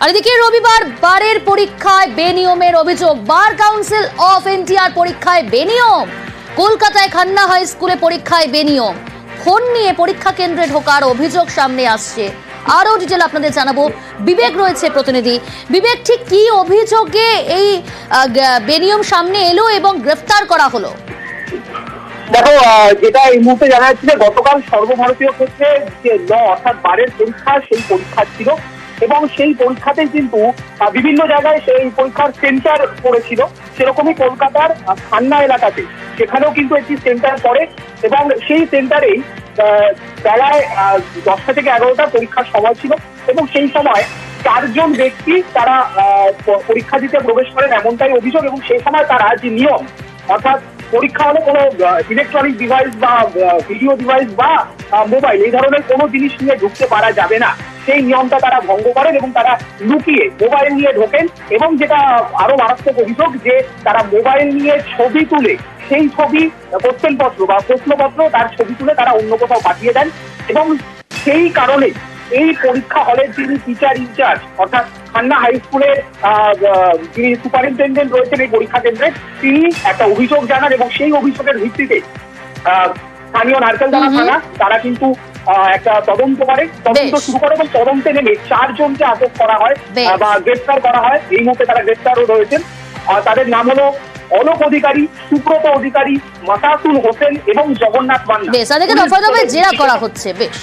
আর এদিকে রবিবার বারের পরীক্ষায় বেনিয়মের অভিযোগ। বার কাউন্সিল অফ ইন্ডিয়ার পরীক্ষায় বেনিয়ম। কলকাতায় খান্না হাই স্কুলে পরীক্ষায় বেনিয়ম। ফোন নিয়ে পরীক্ষা কেন্দ্রে ঢোকার অভিযোগ সামনে আসছে। আরো ডিটেল আপনাদের জানাবো। বিবেক রয়েছে প্রতিনিধি। বিবেক, ঠিক কি অভিযোগে এই বেনিয়ম সামনে এলো এবং গ্রেফতার করা হলো? দেখো, যেটা এই মুহূর্তে জানা যাচ্ছে যে গতকাল সর্বভারতীয় ক্ষেত্রে যে অর্থাৎ বারের পরীক্ষা, সেই পরীক্ষা ছিল এবং সেই পরীক্ষাতেই কিন্তু বিভিন্ন জায়গায় সেই পরীক্ষার সেন্টার পড়েছিল। সেরকমই কলকাতার খান্না এলাকাতে সেখানেও কিন্তু একটি সেন্টার পড়ে এবং সেই সেন্টারেই বেলায় 10টা থেকে 11টা পরীক্ষার সময় ছিল এবং সেই সময় 4জন ব্যক্তি তারা পরীক্ষা দিতে প্রবেশ করেন, এমনটাই অভিযোগ। এবং সেই সময় তারা যে নিয়ম, অর্থাৎ পরীক্ষা হলে কোনো ইলেকট্রনিক ডিভাইস বা ভিডিও ডিভাইস বা মোবাইল, এই ধরনের কোনো জিনিস নিয়ে ঢুকতে পারা যাবে না, সেই নিয়মটা তারা ভঙ্গ করেন এবং তারা লুকিয়ে মোবাইল নিয়ে ঢোকেন। এবং যেটা আরো মারাত্মক অভিযোগ, যে তারা মোবাইল নিয়ে ছবি তুলে সেই ছবি কোশ্চেনপত্র বা প্রশ্নপত্র, তার ছবি তুলে তারা অন্য কোথাও পাঠিয়ে দেন। এবং সেই কারণে এই পরীক্ষা হলের যিনি টিচার ইনচার্জ, অর্থাৎ খান্না হাই স্কুলের যিনি সুপারিনটেন্ডেন্ট রয়েছেন এই পরীক্ষা কেন্দ্রে, তিনি একটা অভিযোগ জানান এবং সেই অভিযোগের ভিত্তিতে স্থানীয় নারকেলদানা থানা তারা কিন্তু একটা তদন্ত শুরু করে এবং তদন্তে নেমে 4জনকে আটক করা হয় বা গ্রেফতার করা হয়। এই মুহূর্তে তারা গ্রেফতারও রয়েছেন। তাদের নাম হলো অলোক অধিকারী, সুব্রত অধিকারী, মাতাসুল হোসেন এবং জগন্নাথ মান্না। বেশ, তাদেরকে দফায় দফায় জেরা করা হচ্ছে। বেশ।